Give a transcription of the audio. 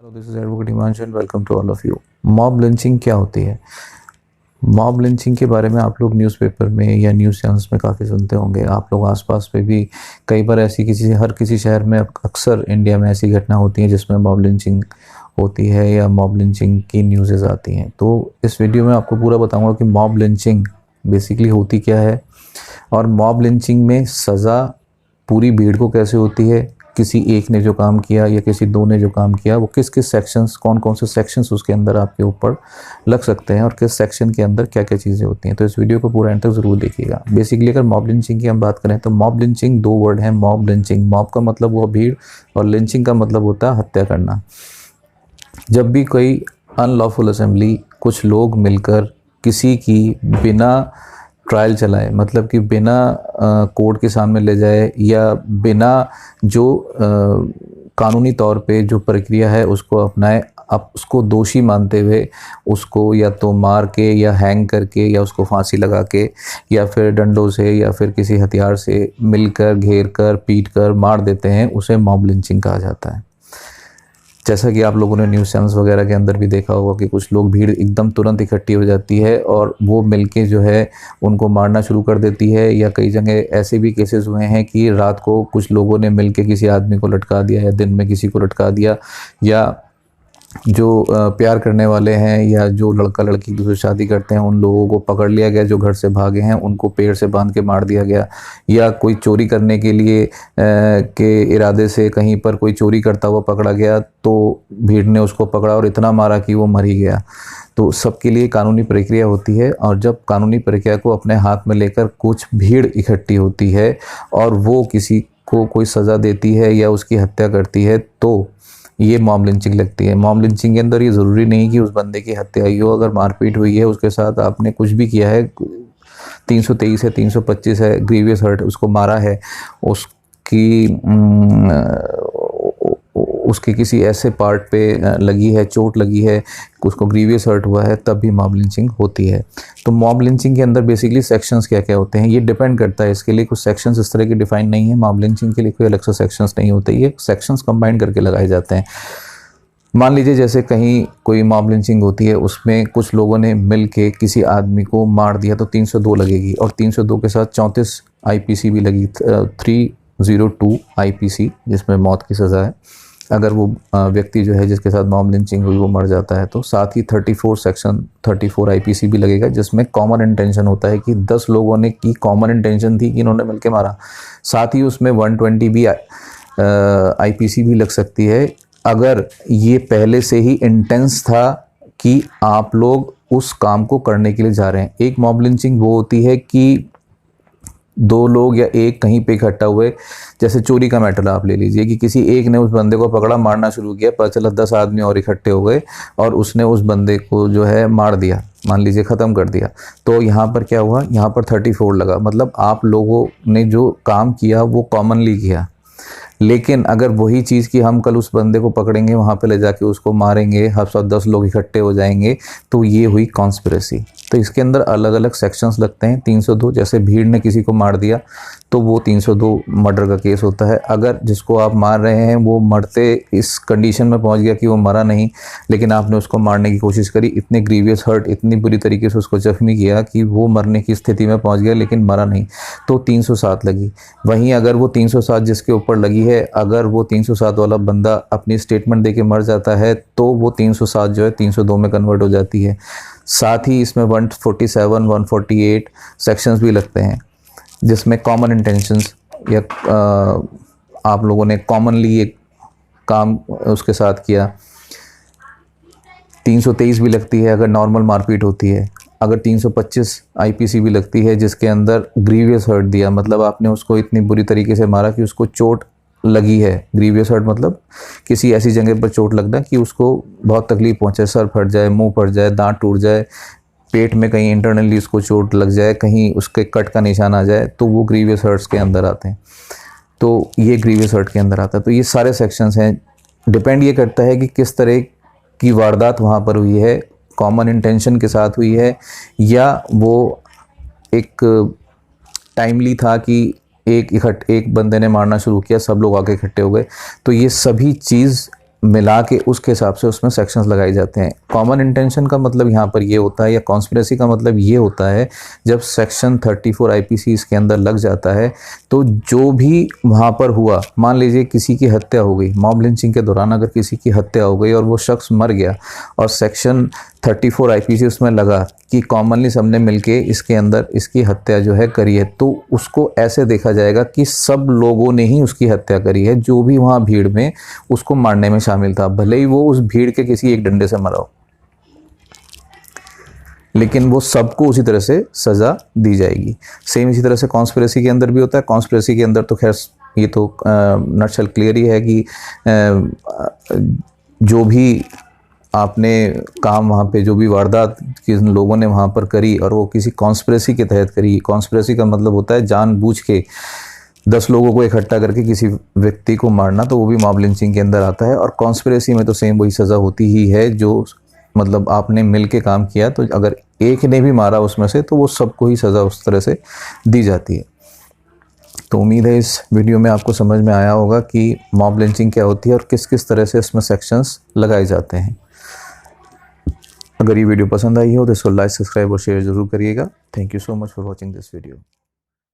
Hello, this is advocate Himanshu and welcome to all of you. Mob lynching क्या होती है? Mob lynching के बारे में आप लोग न्यूज़पेपर में या न्यूज़ चैनल्स में काफ़ी सुनते होंगे। आप लोग आसपास पे भी कई बार ऐसी हर किसी शहर में अक्सर इंडिया में ऐसी घटना होती है जिसमें मॉब लिंचिंग होती है या मॉब लिंचिंग की न्यूज़ेज़ आती हैं। तो इस वीडियो में आपको पूरा बताऊंगा कि मॉब लिंचिंग बेसिकली होती क्या है और मॉब लिंचिंग में सज़ा पूरी भीड़ को कैसे होती है, किसी एक ने जो काम किया या किसी दो ने जो काम किया, वो किस किस सेक्शंस, कौन कौन से सेक्शंस उसके अंदर आपके ऊपर लग सकते हैं और किस सेक्शन के अंदर क्या क्या चीज़ें होती हैं। तो इस वीडियो को पूरा एंड तक ज़रूर देखिएगा। बेसिकली अगर मॉब लिंचिंग की हम बात करें तो मॉब लिंचिंग दो वर्ड हैं। मॉब लिंचिंग, मॉब का मतलब हुआ भीड़ और लिंचिंग का मतलब होता है हत्या करना। जब भी कोई अनलॉफुल असेंबली कुछ लोग मिलकर किसी की बिना ट्रायल चलाए, मतलब कि बिना कोर्ट के सामने ले जाए या बिना जो कानूनी तौर पे जो प्रक्रिया है उसको अपनाए, अब उसको दोषी मानते हुए उसको या तो मार के या हैंग करके या उसको फांसी लगा के या फिर डंडों से या फिर किसी हथियार से मिलकर घेर कर पीट कर मार देते हैं, उसे मॉब लिंचिंग कहा जाता है। जैसा कि आप लोगों ने न्यूज़ चैनल्स वगैरह के अंदर भी देखा होगा कि कुछ लोग, भीड़ एकदम तुरंत इकट्ठी हो जाती है और वो मिलके जो है उनको मारना शुरू कर देती है। या कई जगह ऐसे भी केसेस हुए हैं कि रात को कुछ लोगों ने मिलके किसी आदमी को लटका दिया या दिन में किसी को लटका दिया, या जो प्यार करने वाले हैं या जो लड़का लड़की दूसरी शादी करते हैं उन लोगों को पकड़ लिया गया, जो घर से भागे हैं उनको पेड़ से बांध के मार दिया गया, या कोई चोरी करने के लिए के इरादे से कहीं पर कोई चोरी करता हुआ पकड़ा गया तो भीड़ ने उसको पकड़ा और इतना मारा कि वो मर ही गया। तो सबके लिए कानूनी प्रक्रिया होती है और जब कानूनी प्रक्रिया को अपने हाथ में लेकर कुछ भीड़ इकट्ठी होती है और वो किसी को कोई सज़ा देती है या उसकी हत्या करती है तो ये मॉब लिंचिंग लगती है। मॉब लिंचिंग के अंदर ये ज़रूरी नहीं कि उस बंदे की हत्या हुई हो। अगर मारपीट हुई है, उसके साथ आपने कुछ भी किया है, 323 है, 325 है, ग्रीवियस हर्ट, उसको मारा है, उसके किसी ऐसे पार्ट पे लगी है, चोट लगी है, उसको ग्रीवियस हर्ट हुआ है, तब भी मॉब लिंचिंग होती है। तो मॉब लिंचिंग के अंदर बेसिकली सेक्शंस क्या क्या होते हैं ये डिपेंड करता है। इसके लिए कुछ सेक्शंस इस तरह के डिफाइन नहीं है। मॉब लिंचिंग के लिए कोई अलग से सेक्शंस नहीं होते, ये सेक्शंस कंबाइन करके लगाए जाते हैं। मान लीजिए जैसे कहीं कोई मॉब लिंचिंग होती है, उसमें कुछ लोगों ने मिल के किसी आदमी को मार दिया तो 302 लगेगी और 302 के साथ 34 IPC भी लगी, 302 IPC, जिसमें मौत की सज़ा है अगर वो व्यक्ति जो है जिसके साथ मॉब लिंचिंग हुई वो मर जाता है। तो साथ ही 34 सेक्शन 34 IPC भी लगेगा, जिसमें कॉमन इंटेंशन होता है कि 10 लोगों ने की कॉमन इंटेंशन थी कि इन्होंने मिलकर मारा। साथ ही उसमें 120 भी IPC भी लग सकती है अगर ये पहले से ही इंटेंस था कि आप लोग उस काम को करने के लिए जा रहे हैं। एक मॉब लिंचिंग वो होती है कि दो लोग या एक कहीं पे इकट्ठा हुए, जैसे चोरी का मैटर आप ले लीजिए कि किसी एक ने उस बंदे को पकड़ा, मारना शुरू किया, पता चला 10 आदमी और इकट्ठे हो गए और उसने उस बंदे को जो है मार दिया, मान लीजिए ख़त्म कर दिया। तो यहाँ पर क्या हुआ, यहाँ पर 34 लगा, मतलब आप लोगों ने जो काम किया वो कॉमनली किया। लेकिन अगर वही चीज़ कि हम कल उस बंदे को पकड़ेंगे, वहाँ पे ले जाके उसको मारेंगे, हर साथ 10 लोग इकट्ठे हो जाएंगे, तो ये हुई कॉन्स्पिरेसी। तो इसके अंदर अलग अलग सेक्शंस लगते हैं। 302 जैसे भीड़ ने किसी को मार दिया तो वो 302 मर्डर का केस होता है। अगर जिसको आप मार रहे हैं वो मरते इस कंडीशन में पहुंच गया कि वो मरा नहीं, लेकिन आपने उसको मारने की कोशिश करी, इतने ग्रीवियस हर्ट, इतनी बुरी तरीके से उसको जख्मी किया कि वो मरने की स्थिति में पहुंच गया लेकिन मरा नहीं, तो 307 लगी। वहीं अगर वो 307 जिसके ऊपर लगी है, अगर वो 307 वाला बंदा अपनी स्टेटमेंट दे के मर जाता है तो वो 307 जो है 302 में कन्वर्ट हो जाती है। साथ ही इसमें 147, 148 सेक्शंस भी लगते हैं जिसमें कॉमन इंटेंशंस या आप लोगों ने कॉमनली एक काम उसके साथ किया। 323 भी लगती है अगर नॉर्मल मारपीट होती है। अगर 325 IPC भी लगती है जिसके अंदर ग्रीवियस हर्ट दिया, मतलब आपने उसको इतनी बुरी तरीके से मारा कि उसको चोट लगी है। ग्रीवियस हर्ट मतलब किसी ऐसी जगह पर चोट लगना कि उसको बहुत तकलीफ पहुंचे, सर फट जाए, मुंह फट जाए, दांत टूट जाए, पेट में कहीं इंटरनली उसको चोट लग जाए, कहीं उसके कट का निशान आ जाए, तो वो ग्रीवियस हर्ट्स के अंदर आते हैं। तो ये ग्रीवियस हर्ट के अंदर आता है। तो ये सारे सेक्शंस हैं। डिपेंड ये करता है कि किस तरह की वारदात वहाँ पर हुई है, कॉमन इंटेंशन के साथ हुई है या वो एक टाइमली था कि एक बंदे ने मारना शुरू किया, सब लोग आके इकट्ठे हो गए। तो ये सभी चीज़ मिला के उसके हिसाब से उसमें सेक्शंस लगाए जाते हैं। कॉमन इंटेंशन का मतलब यहाँ पर ये होता है, या कॉन्स्पिरेसी का मतलब ये होता है, जब सेक्शन 34 आईपीसी इसके अंदर लग जाता है तो जो भी वहाँ पर हुआ, मान लीजिए किसी की हत्या हो गई, मॉब लिंचिंग के दौरान अगर किसी की हत्या हो गई और वो शख्स मर गया और सेक्शन 34 आईपीसी उसमें लगा कि कॉमनली सबने मिलके इसके अंदर इसकी हत्या जो है करी है, तो उसको ऐसे देखा जाएगा कि सब लोगों ने ही उसकी हत्या करी है, जो भी वहाँ भीड़ में उसको मारने में शामिल था, भले ही वो उस भीड़ के किसी एक डंडे से मरा हो, लेकिन वो सबको उसी तरह से सज़ा दी जाएगी। सेम इसी तरह से कॉन्स्पिरेसी के अंदर भी होता है। कॉन्स्पिरेसी के अंदर तो खैर ये तो नटशल क्लियर ही है कि जो भी आपने काम वहाँ पे, जो भी वारदात किन लोगों ने वहाँ पर करी और वो किसी कॉन्स्पिरेसी के तहत करी। कॉन्स्पिरेसी का मतलब होता है जानबूझ के 10 लोगों को इकट्ठा करके किसी व्यक्ति को मारना, तो वो भी मॉब लिंचिंग के अंदर आता है। और कॉन्स्पिरेसी में तो सेम वही सज़ा होती ही है, जो मतलब आपने मिल के काम किया, तो अगर एक ने भी मारा उसमें से तो वो सबको ही सज़ा उस तरह से दी जाती है। तो उम्मीद है इस वीडियो में आपको समझ में आया होगा कि मॉब लिंचिंग क्या होती है और किस किस तरह से इसमें सेक्शंस लगाए जाते हैं। अगर ये वीडियो पसंद आई हो तो इसको लाइक, सब्सक्राइब और शेयर ज़रूर करिएगा। Thank you so much for watching this video.